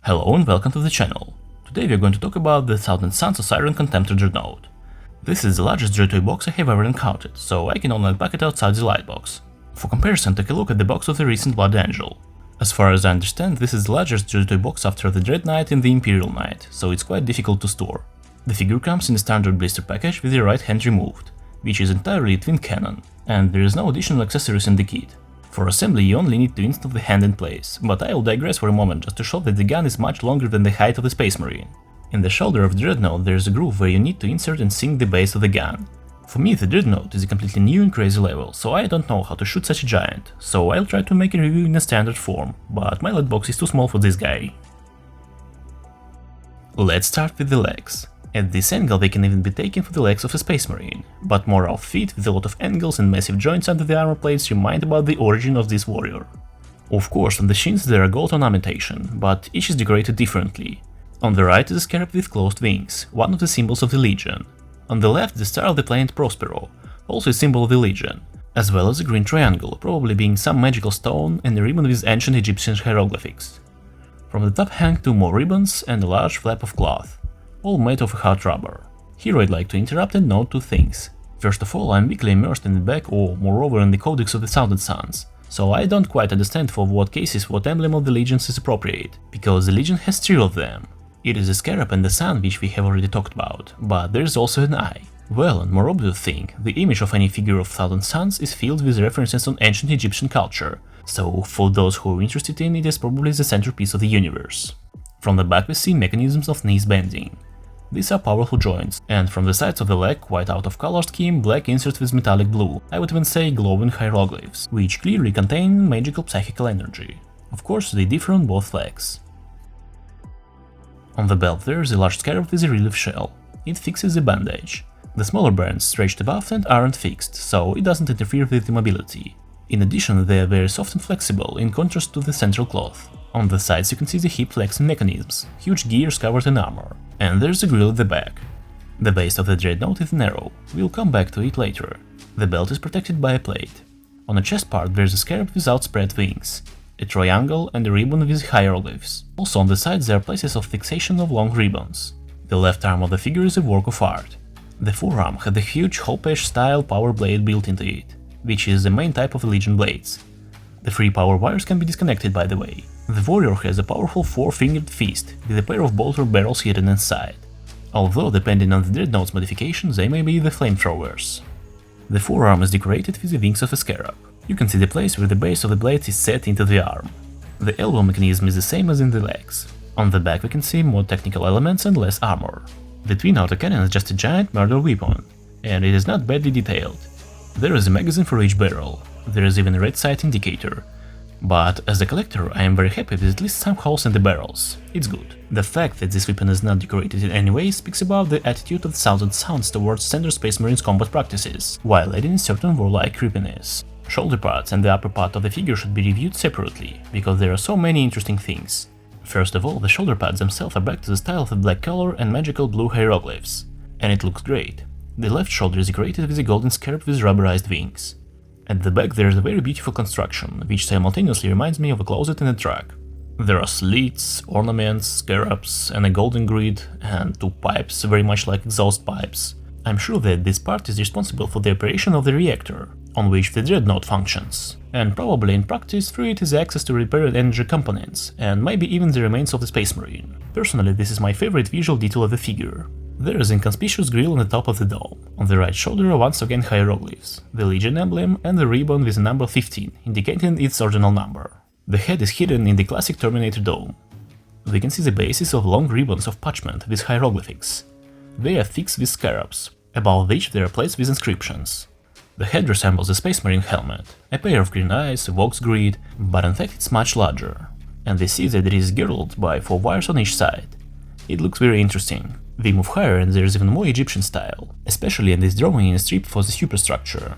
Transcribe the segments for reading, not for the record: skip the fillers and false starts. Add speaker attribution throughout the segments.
Speaker 1: Hello and welcome to the channel. Today we are going to talk about the Thousand Suns Osiron Contemptor Dreadnought. This is the largest Joytoy box I have ever encountered, so I can only unpack it outside the lightbox. For comparison, take a look at the box of the recent Blood Angel. As far as I understand, this is the largest Joytoy box after the Dreadnought and the Imperial Knight, so it's quite difficult to store. The figure comes in a standard blister package with the right hand removed, which is entirely a twin cannon, and there is no additional accessories in the kit. For assembly you only need to install the hand in place, but I will digress for a moment just to show that the gun is much longer than the height of the Space Marine. In the shoulder of the Dreadnought there is a groove where you need to insert and sink the base of the gun. For me the Dreadnought is a completely new and crazy level, so I don't know how to shoot such a giant, so I'll try to make a review in a standard form, but my lightbox is too small for this guy. Let's start with the legs. At this angle they can even be taken for the legs of a Space Marine, but more rough feet with a lot of angles and massive joints under the armor plates remind about the origin of this warrior. Of course, on the shins there are gold ornamentation, but each is decorated differently. On the right is a scarab with closed wings, one of the symbols of the Legion. On the left the star of the planet Prospero, also a symbol of the Legion, as well as a green triangle, probably being some magical stone, and a ribbon with ancient Egyptian hieroglyphics. From the top hang two more ribbons and a large flap of cloth, all made of hard rubber. Here I'd like to interrupt and note two things. First of all, I'm weakly immersed in the back or moreover in the Codex of the Thousand Suns, so I don't quite understand for what cases what emblem of the Legions is appropriate, because the Legion has three of them. It is a scarab and the sun, which we have already talked about, but there is also an eye. Well, and more obvious thing, the image of any figure of Thousand Suns is filled with references on ancient Egyptian culture, so for those who are interested in it is probably the centerpiece of the universe. From the back we see mechanisms of knees bending. These are powerful joints, and from the sides of the leg, quite out of color scheme, black inserts with metallic blue, I would even say glowing hieroglyphs, which clearly contain magical psychical energy. Of course, they differ on both legs. On the belt there is a large scarab with a relief shell. It fixes the bandage. The smaller bands stretched above and aren't fixed, so it doesn't interfere with the mobility. In addition, they are very soft and flexible, in contrast to the central cloth. On the sides you can see the hip flexing mechanisms, huge gears covered in armor, and there's a grill at the back. The base of the Dreadnought is narrow, we'll come back to it later. The belt is protected by a plate. On the chest part there's a scarab with outspread wings, a triangle and a ribbon with hieroglyphs. Also on the sides there are places of fixation of long ribbons. The left arm of the figure is a work of art. The forearm had a huge Hopesh style power blade built into it, which is the main type of Legion blades. The three power wires can be disconnected, by the way. The warrior has a powerful four-fingered fist with a pair of bolter barrels hidden inside, although depending on the Dreadnought's modifications they may be the flamethrowers. The forearm is decorated with the wings of a scarab. You can see the place where the base of the blade is set into the arm. The elbow mechanism is the same as in the legs. On the back we can see more technical elements and less armor. The twin autocannon is just a giant murder weapon, and it is not badly detailed. There is a magazine for each barrel. There is even a red sight indicator. But as a collector I am very happy with at least some holes in the barrels. It's good. The fact that this weapon is not decorated in any way speaks about the attitude of the Thousand Suns towards standard Space Marines combat practices, while adding a certain warlike creepiness. Shoulder parts and the upper part of the figure should be reviewed separately, because there are so many interesting things. First of all, the shoulder pads themselves are back to the style of the black color and magical blue hieroglyphs, and it looks great. The left shoulder is decorated with a golden scarab with rubberized wings. At the back there is a very beautiful construction, which simultaneously reminds me of a closet in a truck. There are slits, ornaments, scarabs, and a golden grid, and two pipes very much like exhaust pipes. I'm sure that this part is responsible for the operation of the reactor, on which the Dreadnought functions, and probably in practice through it is access to repaired energy components, and maybe even the remains of the Space Marine. Personally, this is my favorite visual detail of the figure. There is an inconspicuous grille on the top of the dome. On the right shoulder are once again hieroglyphs, the Legion emblem and the ribbon with the number 15, indicating its original number. The head is hidden in the classic Terminator dome. We can see the bases of long ribbons of parchment with hieroglyphics. They are fixed with scarabs, above which they are placed with inscriptions. The head resembles a Space Marine helmet, a pair of green eyes, a Vox grid, but in fact it's much larger. And we see that it is girdled by 4 wires on each side. It looks very interesting. They move higher and there is even more Egyptian style, especially in this drawing in a strip for the superstructure.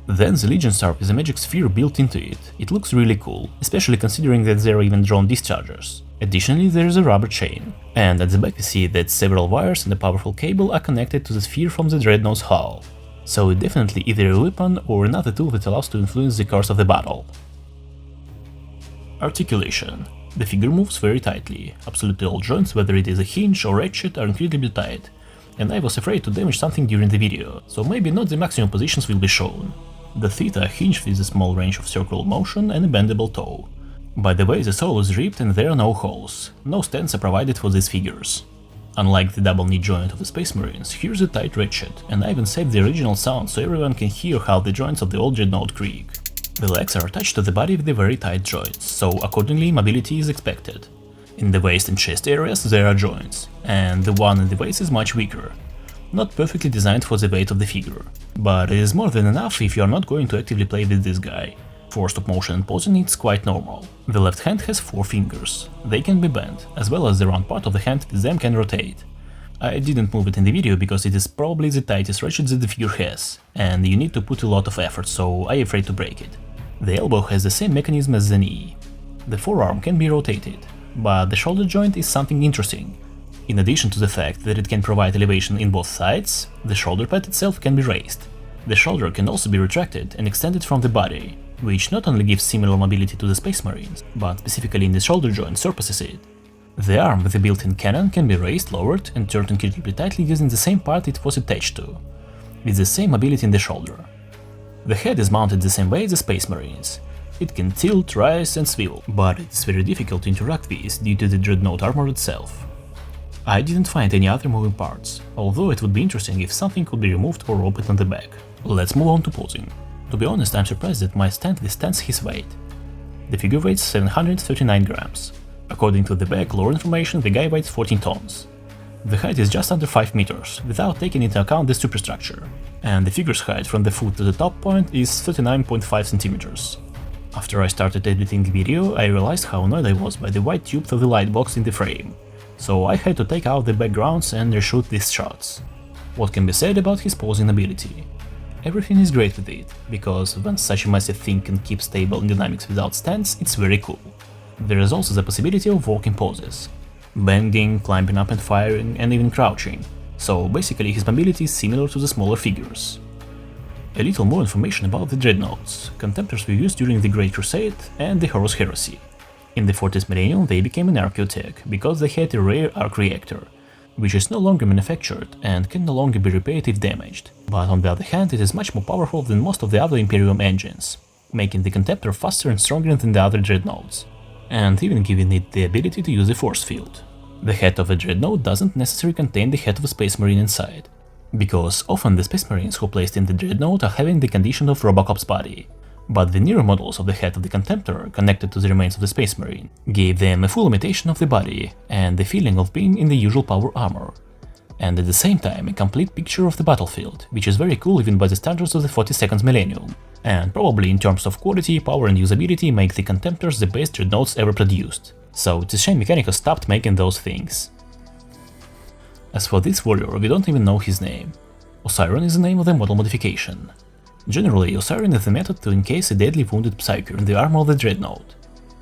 Speaker 1: Then the Legion Star with a magic sphere built into it. It looks really cool, especially considering that there are even drawn dischargers. Additionally there is a rubber chain, and at the back we see that several wires and a powerful cable are connected to the sphere from the Dreadnought's hull. So it's definitely either a weapon or another tool that allows to influence the course of the battle. Articulation. The figure moves very tightly, absolutely all joints, whether it is a hinge or ratchet, are incredibly tight, and I was afraid to damage something during the video, so maybe not the maximum positions will be shown. The feet are hinged with a small range of circular motion and a bendable toe. By the way, the sole is ripped and there are no holes, no stands are provided for these figures. Unlike the double knee joint of the Space Marines, here's a tight ratchet, and I even saved the original sound so everyone can hear how the joints of the old Dreadnought creak. The legs are attached to the body with the very tight joints, so accordingly mobility is expected. In the waist and chest areas there are joints, and the one in the waist is much weaker. Not perfectly designed for the weight of the figure, but it is more than enough if you are not going to actively play with this guy. For stop motion and posing it's quite normal. The left hand has 4 fingers, they can be bent, as well as the round part of the hand with them can rotate. I didn't move it in the video because it is probably the tightest ratchet that the figure has, and you need to put a lot of effort, so I'm afraid to break it. The elbow has the same mechanism as the knee. The forearm can be rotated, but the shoulder joint is something interesting. In addition to the fact that it can provide elevation in both sides, the shoulder pad itself can be raised. The shoulder can also be retracted and extended from the body, which not only gives similar mobility to the Space Marines, but specifically in the shoulder joint surpasses it. The arm with the built-in cannon can be raised, lowered and turned incredibly tightly using the same part it was attached to, with the same mobility in the shoulder. The head is mounted the same way as the Space Marines. It can tilt, rise and swivel, but it is very difficult to interact with due to the Dreadnought armor itself. I didn't find any other moving parts, although it would be interesting if something could be removed or opened on the back. Let's move on to posing. To be honest, I'm surprised that my stand withstands his weight. The figure weighs 739 grams. According to the back lore information, the guy weighs 14 tons. The height is just under 5 meters, without taking into account the superstructure, and the figure's height from the foot to the top point is 39.5 centimeters. After I started editing the video, I realized how annoyed I was by the white tube of the light box in the frame, so I had to take out the backgrounds and reshoot these shots. What can be said about his posing ability? Everything is great with it, because when such a massive thing can keep stable in dynamics without stance, it's very cool. There is also the possibility of walking poses, bending, climbing up and firing, and even crouching, so basically his mobility is similar to the smaller figures. A little more information about the Dreadnoughts. Contemptors were used during the Great Crusade and the Horus Heresy. In the 40th millennium they became an archaeotech, because they had a rare arc reactor, which is no longer manufactured and can no longer be repaired if damaged, but on the other hand it is much more powerful than most of the other Imperium engines, making the Contemptor faster and stronger than the other Dreadnoughts, and even giving it the ability to use a force field. The head of a Dreadnought doesn't necessarily contain the head of a Space Marine inside, because often the Space Marines who placed in the Dreadnought are having the condition of Robocop's body, but the newer models of the head of the Contemptor, connected to the remains of the Space Marine, gave them a full imitation of the body and the feeling of being in the usual power armor, and at the same time a complete picture of the battlefield, which is very cool even by the standards of the 42nd millennium, and probably in terms of quality, power and usability make the Contemptors the best Dreadnoughts ever produced, so it's a shame Mechanicus stopped making those things. As for this warrior, we don't even know his name. Osiron is the name of the model modification. Generally, Osiron is the method to encase a deadly wounded Psyker in the armor of the Dreadnought,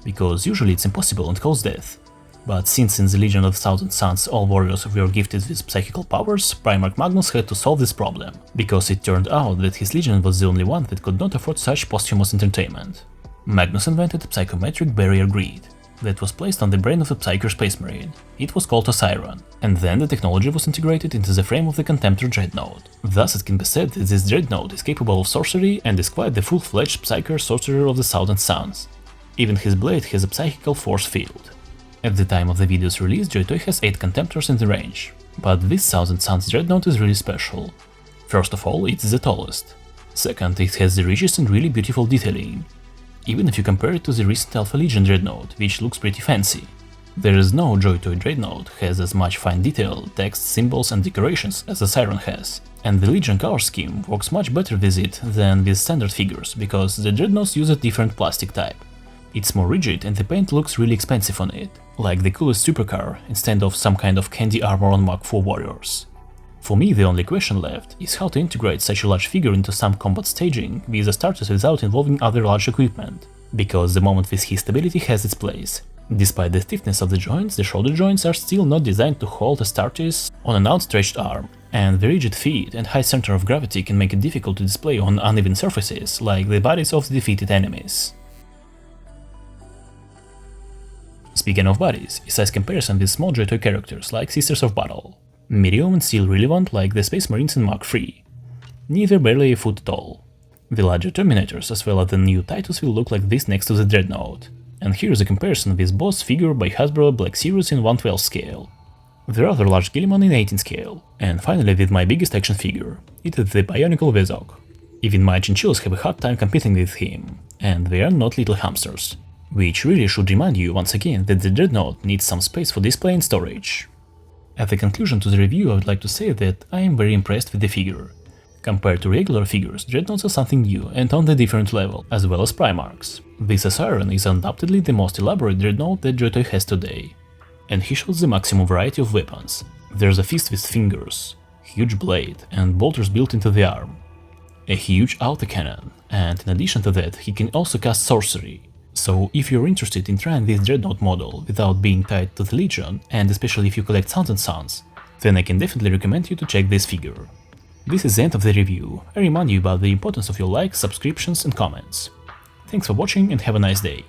Speaker 1: because usually it's impossible and cause death. But since in the Legion of Thousand Suns all warriors were gifted with psychical powers, Primarch Magnus had to solve this problem, because it turned out that his legion was the only one that could not afford such posthumous entertainment. Magnus invented a psychometric barrier grid that was placed on the brain of the Psyker Space Marine. It was called Osiron, and then the technology was integrated into the frame of the Contemptor Dreadnought. Thus it can be said that this Dreadnought is capable of sorcery and is quite the full-fledged Psyker sorcerer of the Thousand Suns. Even his blade has a psychical force field. At the time of the video's release, Joytoy has 8 Contemptors in the range, but this Thousand Suns Dreadnought is really special. First of all, it's the tallest. Second, it has the richest and really beautiful detailing, even if you compare it to the recent Alpha Legion Dreadnought, which looks pretty fancy. There is no Joytoy Dreadnought has as much fine detail, text, symbols and decorations as Osiron has, and the Legion color scheme works much better with it than with standard figures, because the Dreadnoughts use a different plastic type. It's more rigid and the paint looks really expensive on it, like the coolest supercar instead of some kind of candy armor on Mark IV warriors. For me, the only question left is how to integrate such a large figure into some combat staging with the starters without involving other large equipment, because the moment with his stability has its place. Despite the stiffness of the joints, the shoulder joints are still not designed to hold a starters on an outstretched arm, and the rigid feet and high center of gravity can make it difficult to display on uneven surfaces like the bodies of the defeated enemies. Speaking of bodies, a size comparison with small Joytoy characters like Sisters of Battle. Medium and still relevant like the Space Marines in Mark III. Neither barely a foot tall. The larger Terminators as well as the new Titus will look like this next to the Dreadnought. And here's a comparison with boss figure by Hasbro Black Series in 1/12 scale. The rather large Guilliman in 18 scale. And finally with my biggest action figure. It is the Bionicle Vezok. Even my chinchillas have a hard time competing with him. And they are not little hamsters. Which really should remind you once again that the Dreadnought needs some space for display and storage. At the conclusion to the review, I would like to say that I am very impressed with the figure. Compared to regular figures, Dreadnoughts are something new and on a different level, as well as Primarchs. This Osiron is undoubtedly the most elaborate Dreadnought that Joytoy has today. And he shows the maximum variety of weapons. There's a fist with fingers, huge blade and bolters built into the arm, a huge autocannon, and in addition to that he can also cast sorcery. So if you're interested in trying this Dreadnought model without being tied to the Legion, and especially if you collect Sons and Sons, then I can definitely recommend you to check this figure. This is the end of the review. I remind you about the importance of your likes, subscriptions and comments. Thanks for watching and have a nice day.